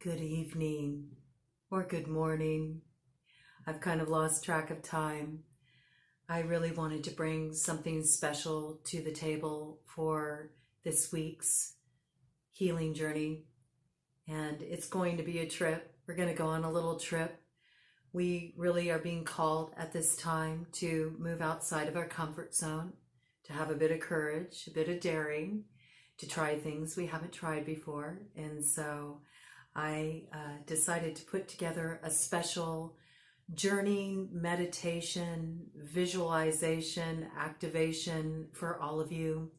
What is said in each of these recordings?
good evening, or good morning. I've kind of lost track of time. I really wanted to bring something special to the table for this week's healing journey. And it's going to be a trip. We're going to go on a little trip. We really are being called at this time to move outside of our comfort zone, to have a bit of courage, a bit of daring, to try things we haven't tried before. And so I decided to put together a special journeying, meditation, visualization, activation for all of you,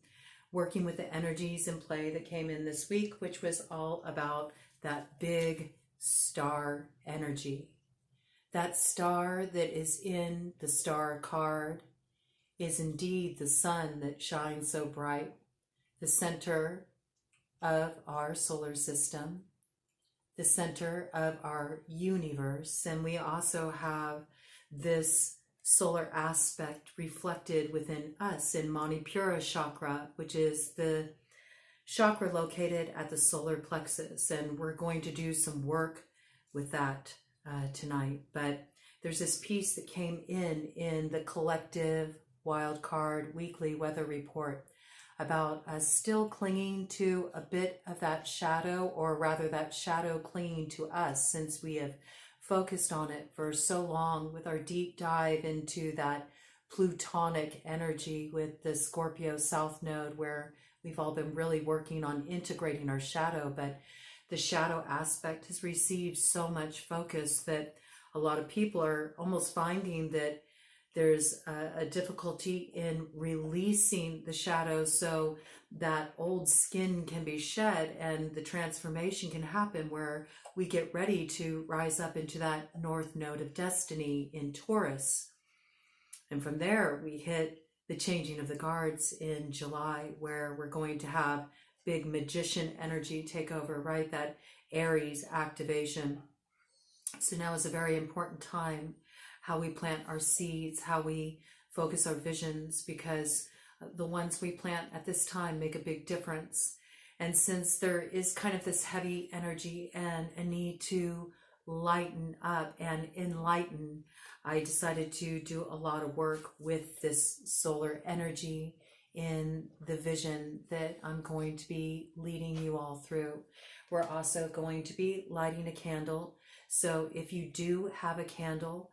working with the energies in play that came in this week, which was all about that big star energy. That star that is in the star card is indeed the sun that shines so bright, the center of our solar system, the center of our universe. And we also have this solar aspect reflected within us in Manipura chakra, which is the chakra located at the solar plexus. And we're going to do some work with that tonight. But there's this piece that came in the collective wildcard weekly weather report about us still clinging to a bit of that shadow, or rather that shadow clinging to us, since we have focused on it for so long with our deep dive into that plutonic energy with the Scorpio South Node, where we've all been really working on integrating our shadow. But the shadow aspect has received so much focus that a lot of people are almost finding that there's a difficulty in releasing the shadow so that old skin can be shed and the transformation can happen, where we get ready to rise up into that North Node of Destiny in Taurus. And from there, we hit the changing of the guards in July, where we're going to have big magician energy take over, right? That Aries activation. So now is a very important time, how we plant our seeds, how we focus our visions, because the ones we plant at this time make a big difference. And since there is kind of this heavy energy and a need to lighten up and enlighten, I decided to do a lot of work with this solar energy in the vision that I'm going to be leading you all through. We're also going to be lighting a candle. So if you do have a candle,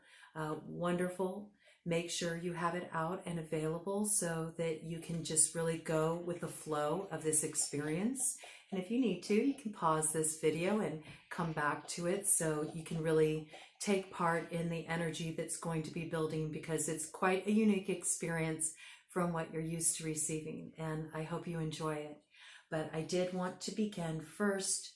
wonderful. Make sure you have it out and available so that you can just really go with the flow of this experience. And if you need to, you can pause this video and come back to it so you can really take part in the energy that's going to be building, because it's quite a unique experience from what you're used to receiving. And I hope you enjoy it. But I did want to begin first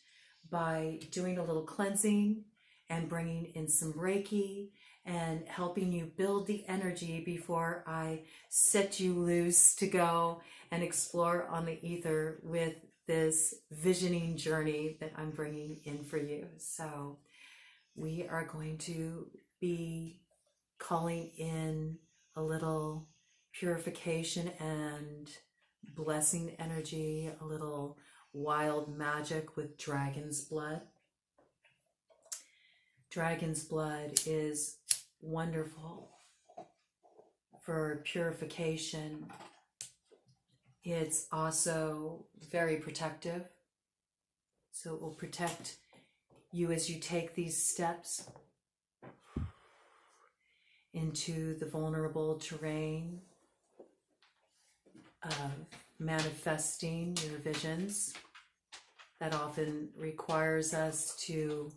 by doing a little cleansing and bringing in some Reiki and helping you build the energy before I set you loose to go and explore on the ether with this visioning journey that I'm bringing in for you. So we are going to be calling in a little purification and blessing energy, a little wild magic with dragon's blood. Dragon's blood is wonderful for purification. It's also very protective. So it will protect you as you take these steps into the vulnerable terrain of manifesting your visions. That often requires us to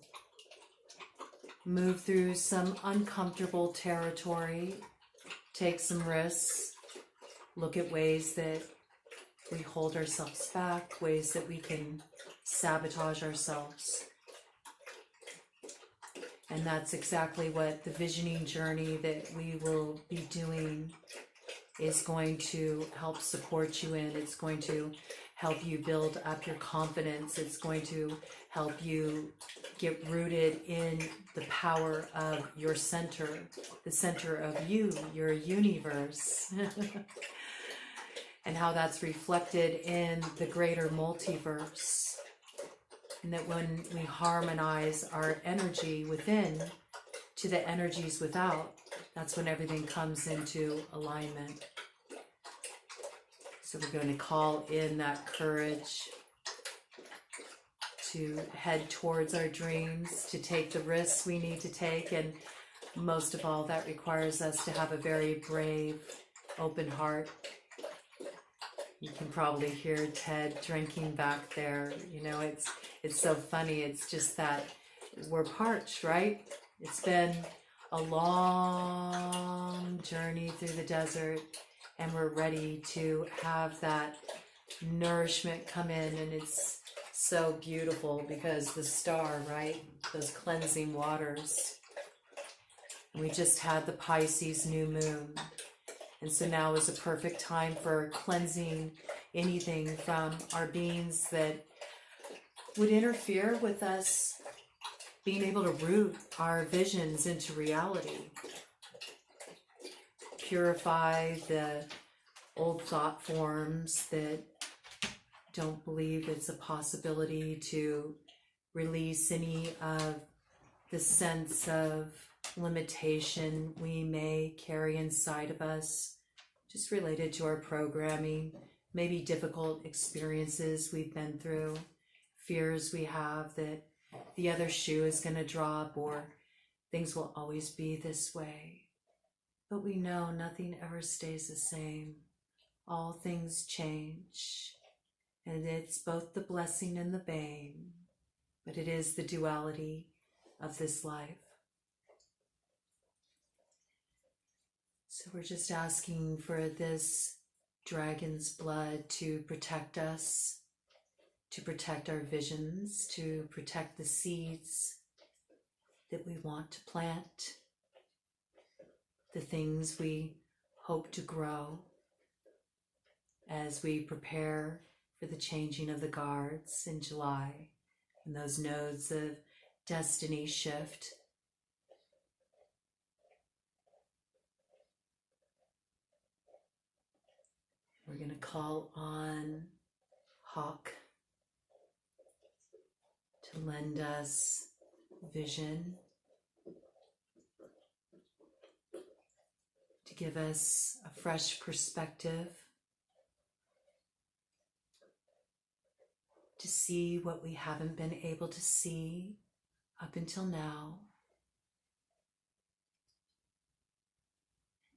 move through some uncomfortable territory, take some risks, look at ways that we hold ourselves back, ways that we can sabotage ourselves. And that's exactly what the visioning journey that we will be doing is going to help support you in. It's going to help you build up your confidence. It's going to help you get rooted in the power of your center, the center of you, your universe, and how that's reflected in the greater multiverse. And that when we harmonize our energy within to the energies without, that's when everything comes into alignment. So we're going to call in that courage to head towards our dreams, to take the risks we need to take, and most of all, that requires us to have a very brave, open heart. You can probably hear Ted drinking back there. You know, it's so funny. It's just that we're parched, right? It's been a long journey through the desert, and we're ready to have that nourishment come in, and it's so beautiful because the star, right? Those cleansing waters. And we just had the Pisces new moon. And so now is a perfect time for cleansing anything from our beings that would interfere with us being able to root our visions into reality. Purify the old thought forms that don't believe it's a possibility to release any of the sense of limitation we may carry inside of us, just related to our programming, maybe difficult experiences we've been through, fears we have that the other shoe is going to drop or things will always be this way. But we know nothing ever stays the same. All things change. And it's both the blessing and the bane, but it is the duality of this life. So we're just asking for this dragon's blood to protect us, to protect our visions, to protect the seeds that we want to plant, the things we hope to grow as we prepare for the changing of the guards in July, and those nodes of destiny shift. We're going to call on Hawk to lend us vision, to give us a fresh perspective, to see what we haven't been able to see up until now.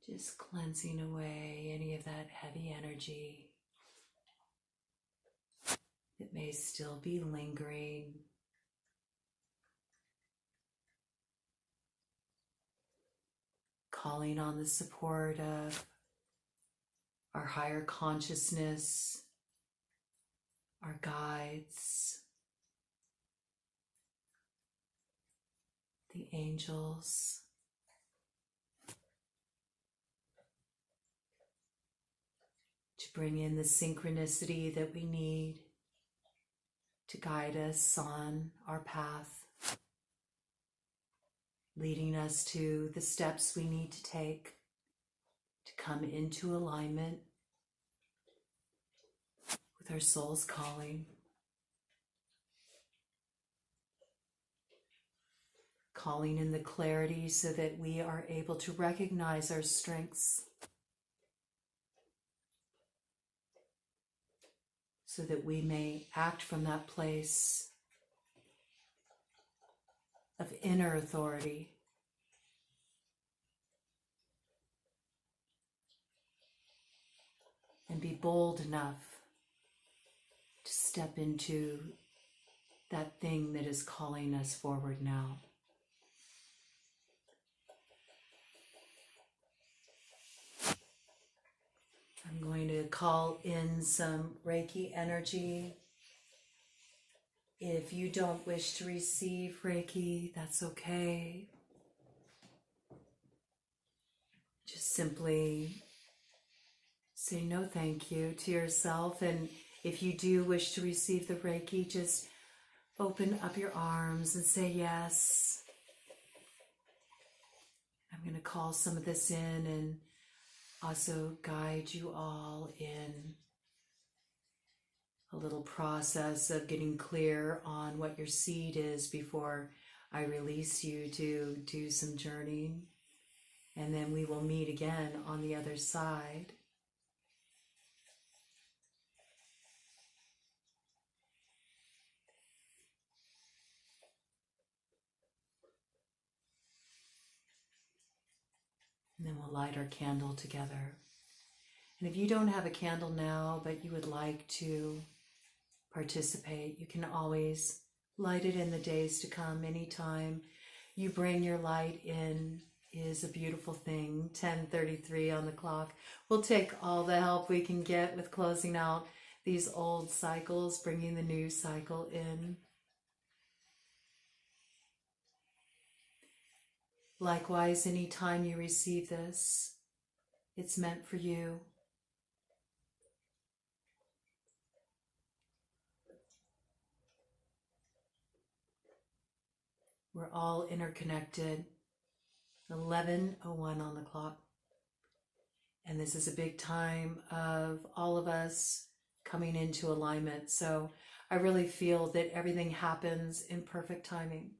Just cleansing away any of that heavy energy that may still be lingering. Calling on the support of our higher consciousness, our guides, the angels, to bring in the synchronicity that we need to guide us on our path, leading us to the steps we need to take to come into alignment with our soul's calling. Calling in the clarity so that we are able to recognize our strengths, so that we may act from that place of inner authority. And be bold enough to step into that thing that is calling us forward now. I'm going to call in some Reiki energy. If you don't wish to receive Reiki, that's okay. Just simply say no thank you to yourself. And if you do wish to receive the Reiki, just open up your arms and say yes. I'm going to call some of this in and also guide you all in a little process of getting clear on what your seed is before I release you to do some journeying. And then we will meet again on the other side. And then we'll light our candle together. And if you don't have a candle now, but you would like to participate, you can always light it in the days to come. Anytime you bring your light in is a beautiful thing. 10:33 on the clock. We'll take all the help we can get with closing out these old cycles, bringing the new cycle in. Likewise, anytime you receive this, it's meant for you. We're all interconnected. 11:01 on the clock. And this is a big time of all of us coming into alignment. So I really feel that everything happens in perfect timing.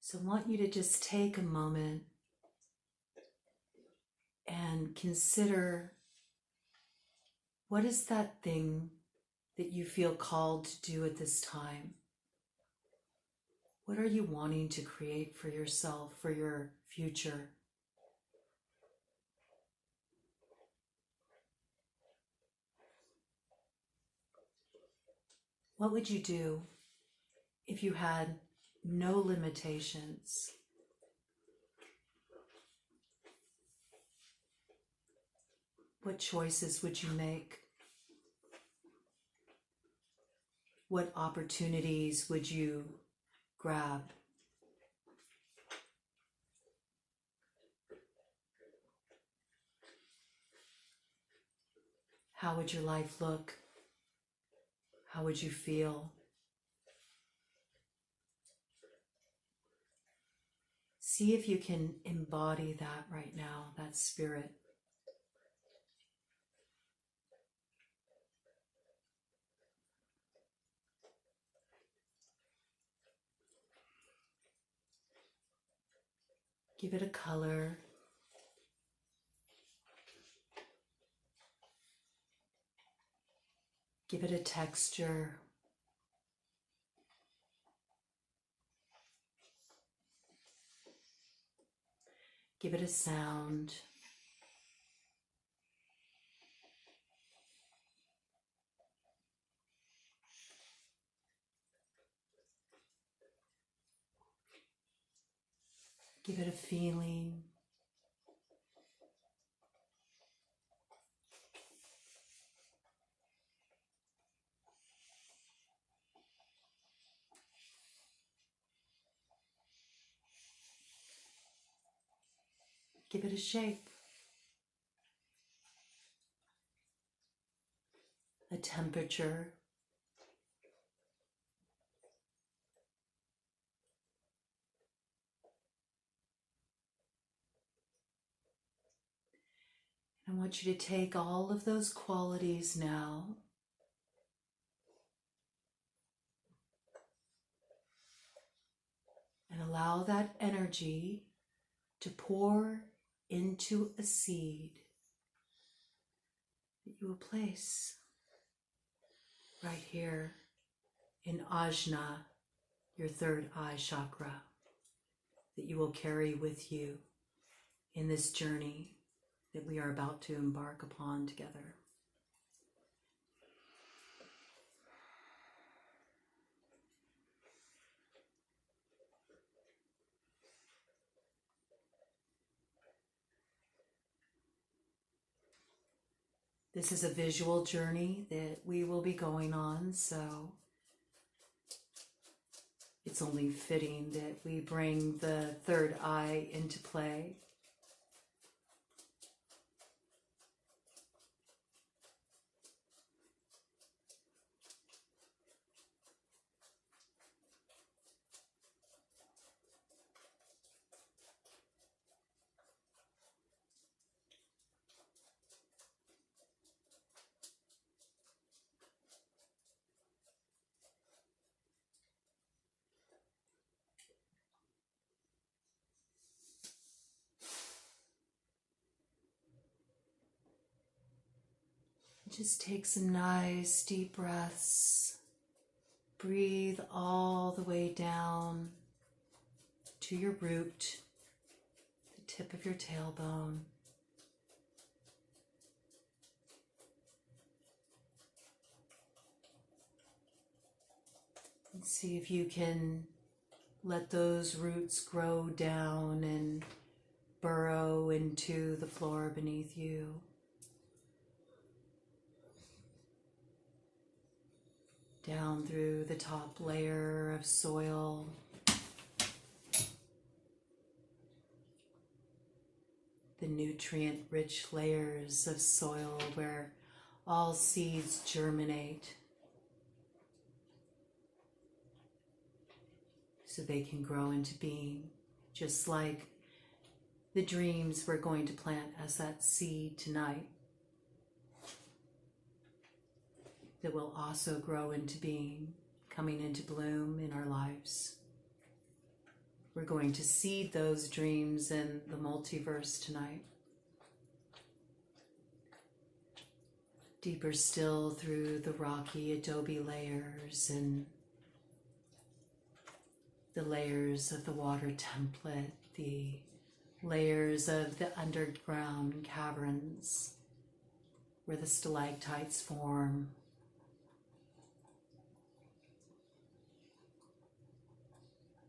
So I want you to just take a moment and consider, what is that thing that you feel called to do at this time? What are you wanting to create for yourself, for your future? What would you do if you had no limitations? What choices would you make? What opportunities would you grab? How would your life look? How would you feel? See if you can embody that right now, that spirit. Give it a color. Give it a texture. Give it a sound. Give it a feeling. Give it a shape, a temperature. I want you to take all of those qualities now and allow that energy to pour into a seed that you will place right here in Ajna, your third eye chakra, that you will carry with you in this journey that we are about to embark upon together. This is a visual journey that we will be going on, so it's only fitting that we bring the third eye into play. Just take some nice deep breaths. Breathe all the way down to your root, the tip of your tailbone. And see if you can let those roots grow down and burrow into the floor beneath you. Down through the top layer of soil. The nutrient-rich layers of soil where all seeds germinate so they can grow into being, just like the dreams we're going to plant as that seed tonight that will also grow into being, coming into bloom in our lives. We're going to seed those dreams in the multiverse tonight. Deeper still through the rocky adobe layers and the layers of the water template, the layers of the underground caverns where the stalactites form.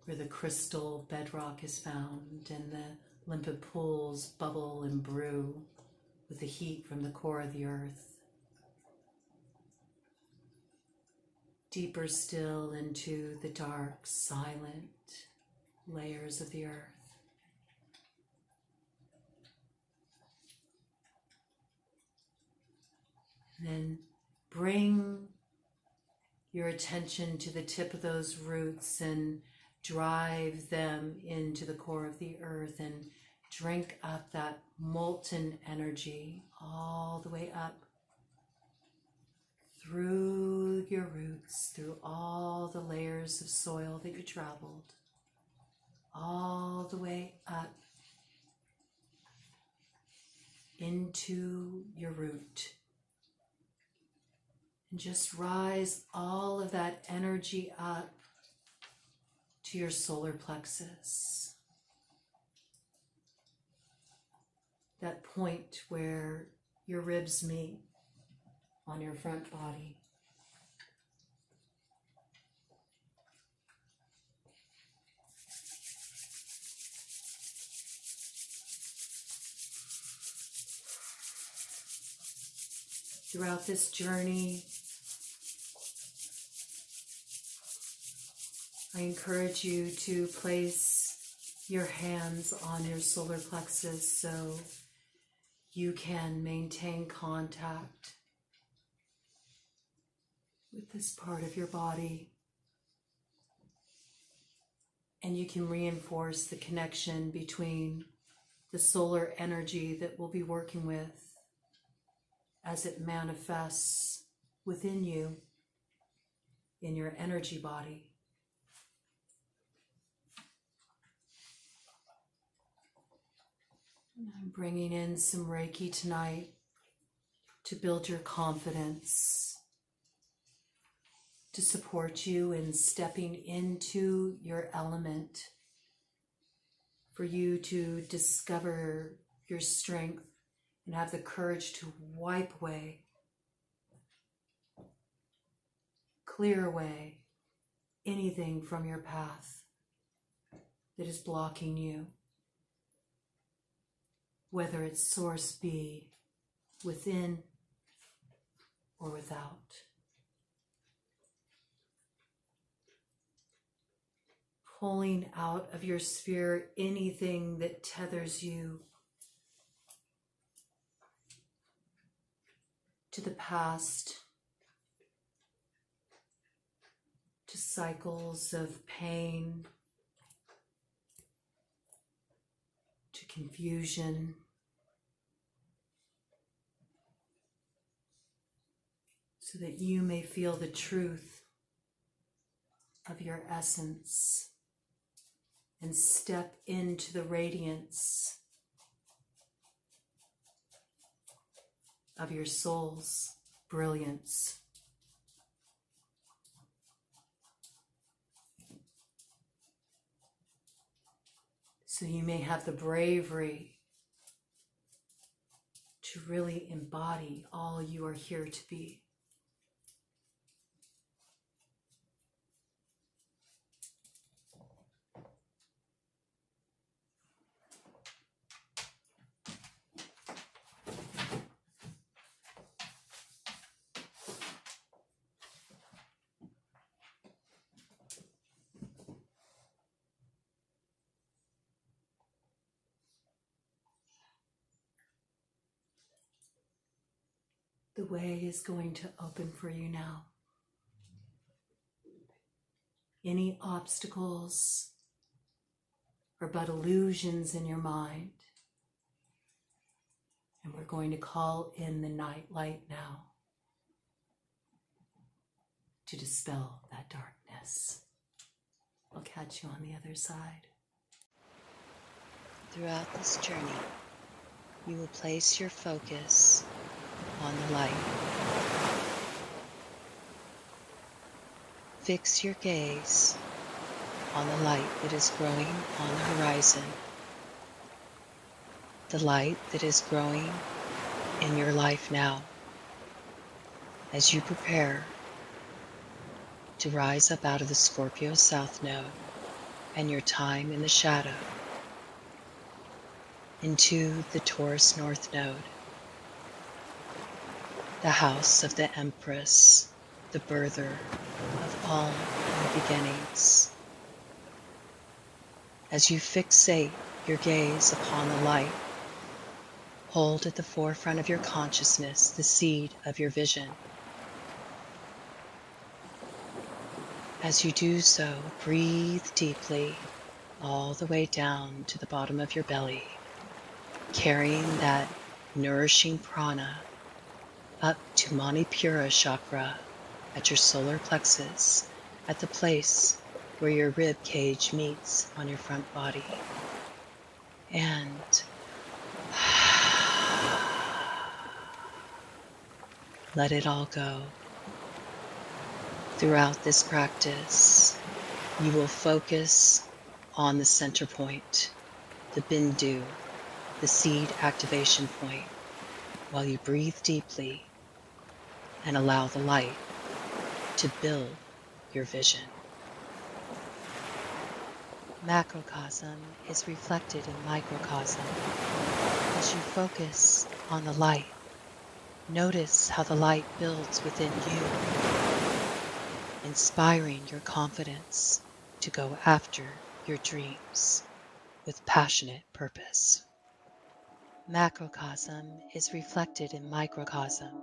Where the crystal bedrock is found and the limpid pools bubble and brew with the heat from the core of the earth. Deeper still into the dark, silent layers of the earth. And then bring your attention to the tip of those roots and drive them into the core of the earth and drink up that molten energy all the way up through your roots, through all the layers of soil that you traveled, all the way up into your root. And just rise all of that energy up to your solar plexus. That point where your ribs meet on your front body. Throughout this journey, I encourage you to place your hands on your solar plexus so you can maintain contact with this part of your body. And you can reinforce the connection between the solar energy that we'll be working with as it manifests within you in your energy body. I'm bringing in some Reiki tonight to build your confidence, to support you in stepping into your element, for you to discover your strength and have the courage to wipe away, clear away anything from your path that is blocking you. Whether its source be within or without. Pulling out of your sphere anything that tethers you to the past, to cycles of pain, to confusion, so that you may feel the truth of your essence and step into the radiance of your soul's brilliance. So you may have the bravery to really embody all you are here to be. The way is going to open for you now. Any obstacles are but illusions in your mind. And we're going to call in the night light now to dispel that darkness. I'll catch you on the other side. Throughout this journey, you will place your focus on the light. Fix your gaze on the light that is growing on the horizon. The light that is growing in your life now as you prepare to rise up out of the Scorpio South Node and your time in the shadow into the Taurus North Node, the house of the Empress, the birther of all new beginnings. As you fixate your gaze upon the light, hold at the forefront of your consciousness the seed of your vision. As you do so, breathe deeply all the way down to the bottom of your belly, carrying that nourishing prana up to Manipura chakra at your solar plexus, at the place where your rib cage meets on your front body. And let it all go. Throughout this practice, you will focus on the center point, the bindu, the seed activation point, while you breathe deeply and allow the light to build your vision. Macrocosm is reflected in microcosm. As you focus on the light, notice how the light builds within you, inspiring your confidence to go after your dreams with passionate purpose. Macrocosm is reflected in microcosm.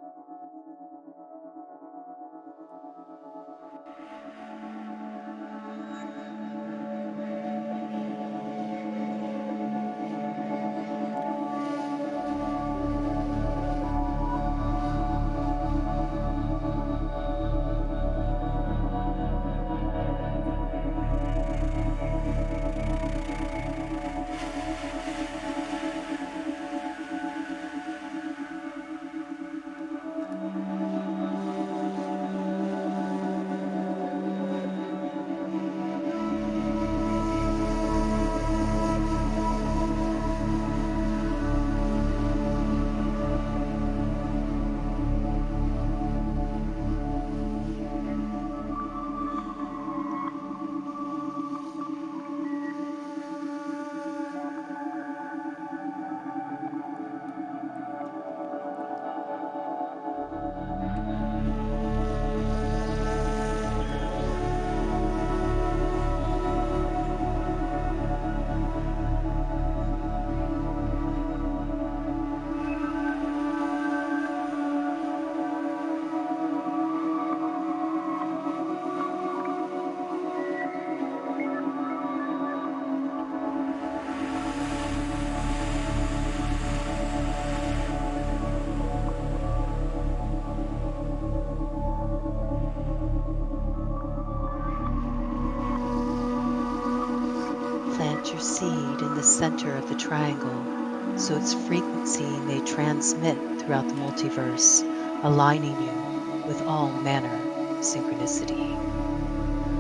Plant your seed in the center of the triangle so its frequency may transmit throughout the multiverse aligning you with all manner of synchronicity.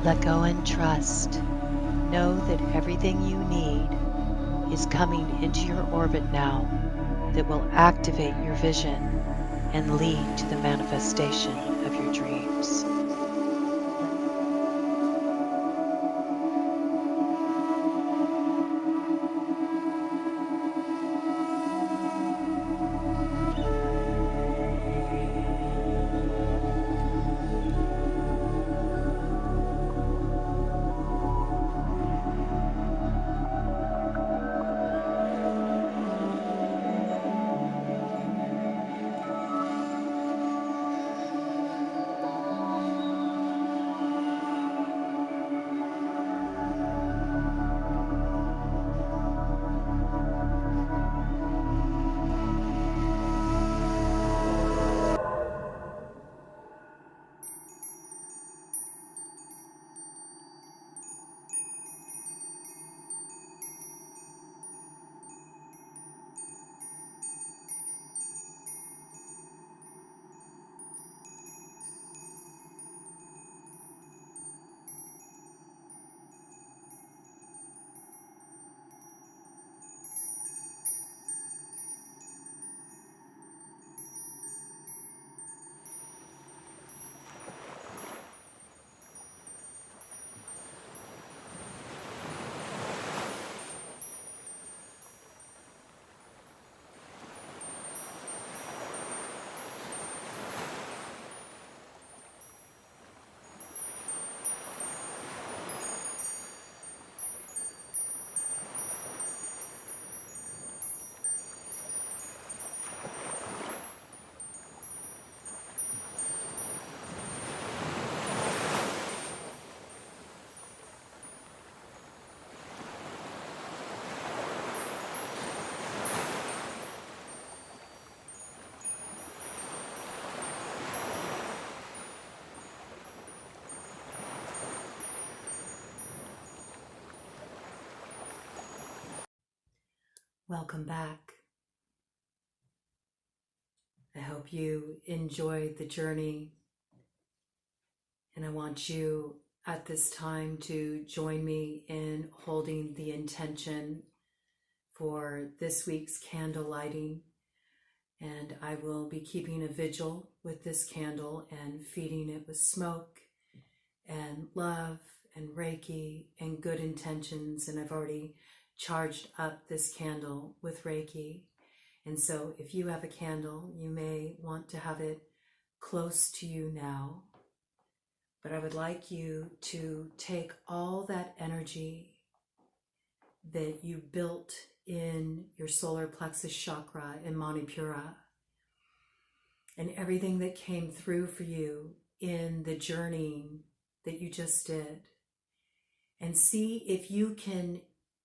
Let go and trust. Know that everything you need is coming into your orbit now that will activate your vision and lead to the manifestation of your dreams. Welcome back. I hope you enjoyed the journey, and I want you at this time to join me in holding the intention for this week's candle lighting. And I will be keeping a vigil with this candle and feeding it with smoke and love and Reiki and good intentions. And I've already charged up this candle with Reiki. And so if you have a candle, you may want to have it close to you now. But I would like you to take all that energy that you built in your solar plexus chakra in Manipura and everything that came through for you in the journeying that you just did, and see if you can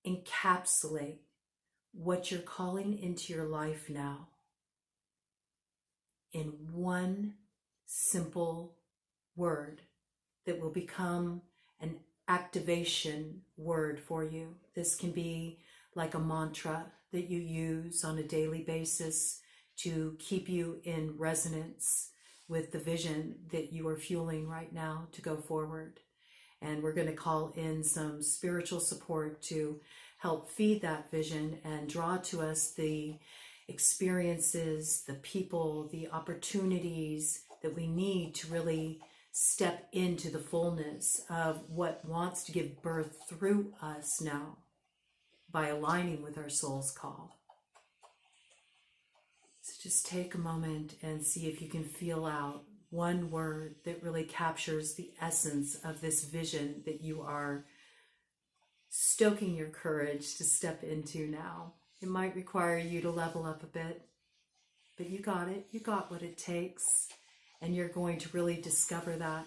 encapsulate what you're calling into your life now in one simple word that will become an activation word for you. This can be like a mantra that you use on a daily basis to keep you in resonance with the vision that you are fueling right now to go forward. And we're going to call in some spiritual support to help feed that vision and draw to us the experiences, the people, the opportunities that we need to really step into the fullness of what wants to give birth through us now by aligning with our soul's call. So just take a moment and see if you can feel out one word that really captures the essence of this vision that you are stoking your courage to step into now. It might require you to level up a bit, but you got it. You got what it takes. And you're going to really discover that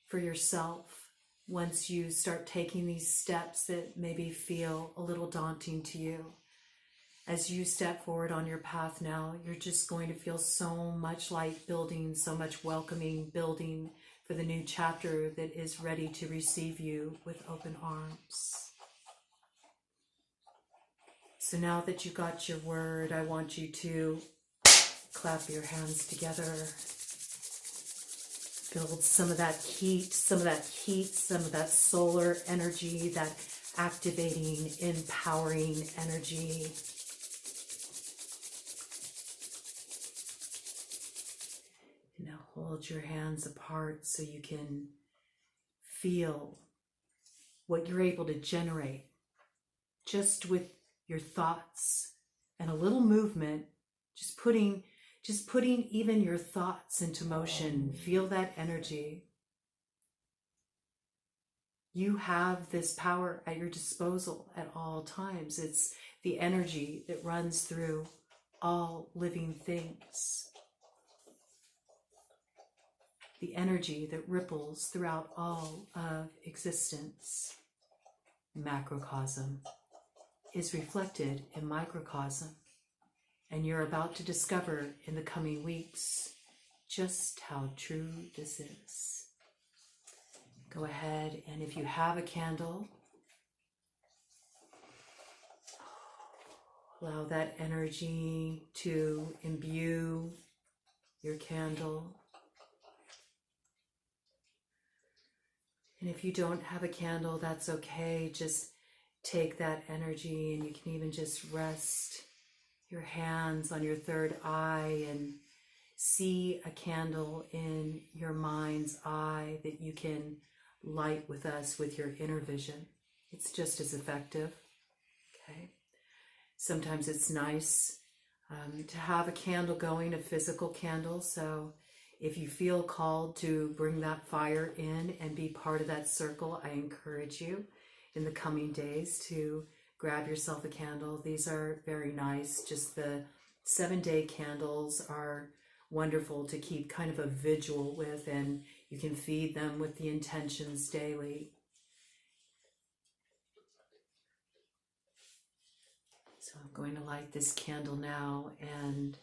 for yourself once you start taking these steps that maybe feel a little daunting to you. As you step forward on your path now, you're just going to feel so much light building, so much welcoming building for the new chapter that is ready to receive you with open arms. So now that you got your word, I want you to clap your hands together. Build some of that heat, some of that solar energy, that activating, empowering energy. And now hold your hands apart so you can feel what you're able to generate just with your thoughts and a little movement, just putting even your thoughts into motion. Feel that energy. You have this power at your disposal at all times. It's the energy that runs through all living things. The energy that ripples throughout all of existence. Macrocosm is reflected in microcosm. And you're about to discover in the coming weeks just how true this is. Go ahead, and if you have a candle, allow that energy to imbue your candle. And if you don't have a candle, that's okay. Just take that energy, and you can even just rest your hands on your third eye and see a candle in your mind's eye that you can light with us with your inner vision. It's just as effective. Okay. Sometimes it's nice to have a candle going, a physical candle. So if you feel called to bring that fire in and be part of that circle, I encourage you in the coming days to grab yourself a candle. These are very nice. Just the 7-day candles are wonderful to keep kind of a vigil with, and you can feed them with the intentions daily. So I'm going to light this candle now and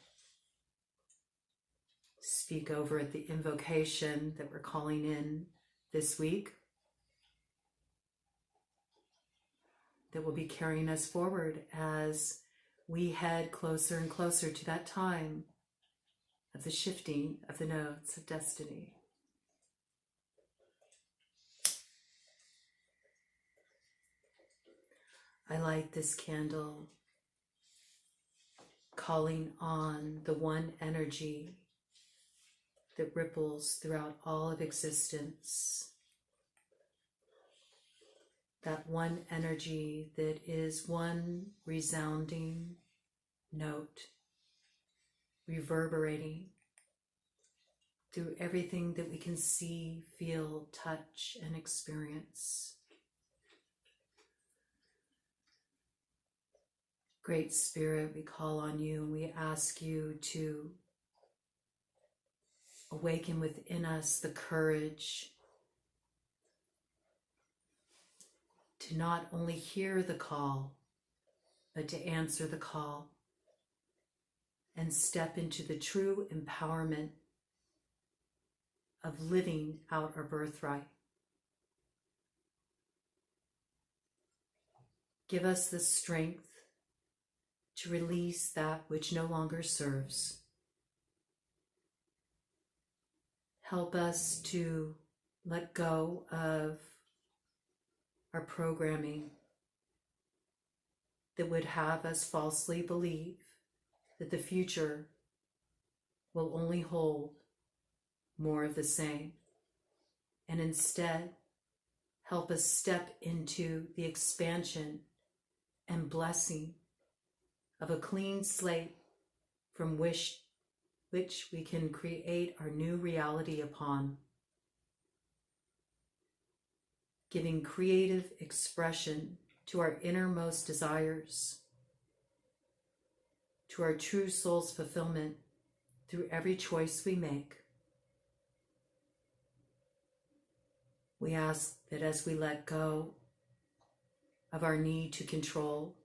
speak over it the invocation that we're calling in this week, that will be carrying us forward as we head closer and closer to that time of the shifting of the nodes of destiny. I light this candle, calling on the one energy that ripples throughout all of existence. That one energy that is one resounding note, reverberating through everything that we can see, feel, touch, and experience. Great Spirit, we call on you and we ask you to awaken within us the courage to not only hear the call, but to answer the call and step into the true empowerment of living out our birthright. Give us the strength to release that which no longer serves. Help us to let go of our programming that would have us falsely believe that the future will only hold more of the same, and instead help us step into the expansion and blessing of a clean slate from which we can create our new reality upon, giving creative expression to our innermost desires, to our true soul's fulfillment through every choice we make. We ask that as we let go of our need to control,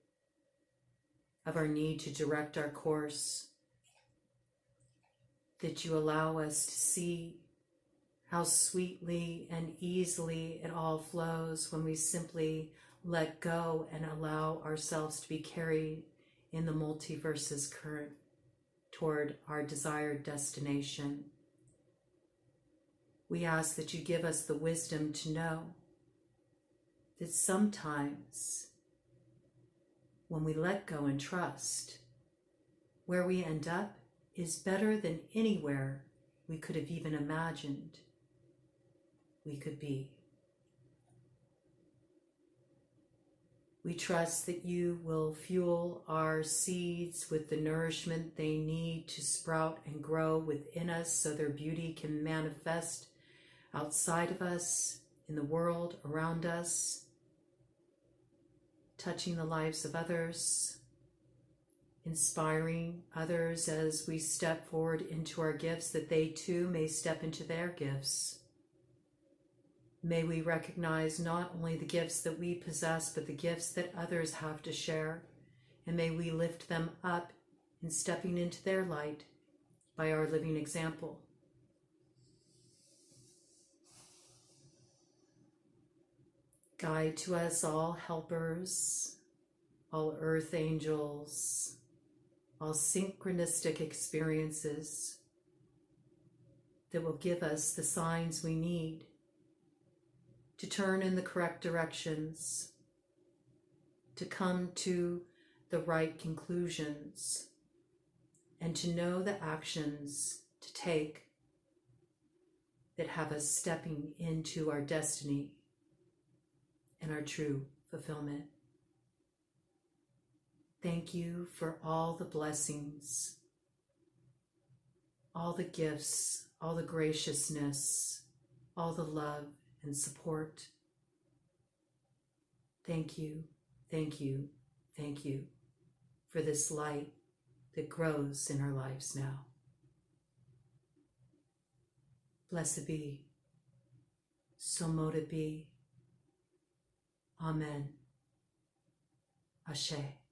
of our need to direct our course, that you allow us to see how sweetly and easily it all flows when we simply let go and allow ourselves to be carried in the multiverse's current toward our desired destination. We ask that you give us the wisdom to know that sometimes when we let go and trust, where we end up is better than anywhere we could have even imagined we could be. We trust that you will fuel our seeds with the nourishment they need to sprout and grow within us so their beauty can manifest outside of us, in the world around us, touching the lives of others, inspiring others as we step forward into our gifts, that they too may step into their gifts. May we recognize not only the gifts that we possess, but the gifts that others have to share, and may we lift them up in stepping into their light by our living example. Guide to us all helpers, all earth angels, all synchronistic experiences that will give us the signs we need to turn in the correct directions, to come to the right conclusions, and to know the actions to take that have us stepping into our destiny and our true fulfillment. Thank you for all the blessings, all the gifts, all the graciousness, all the love and support. Thank you, thank you, thank you for this light that grows in our lives now. Blessed be, so mote it be. Amen. Ashe.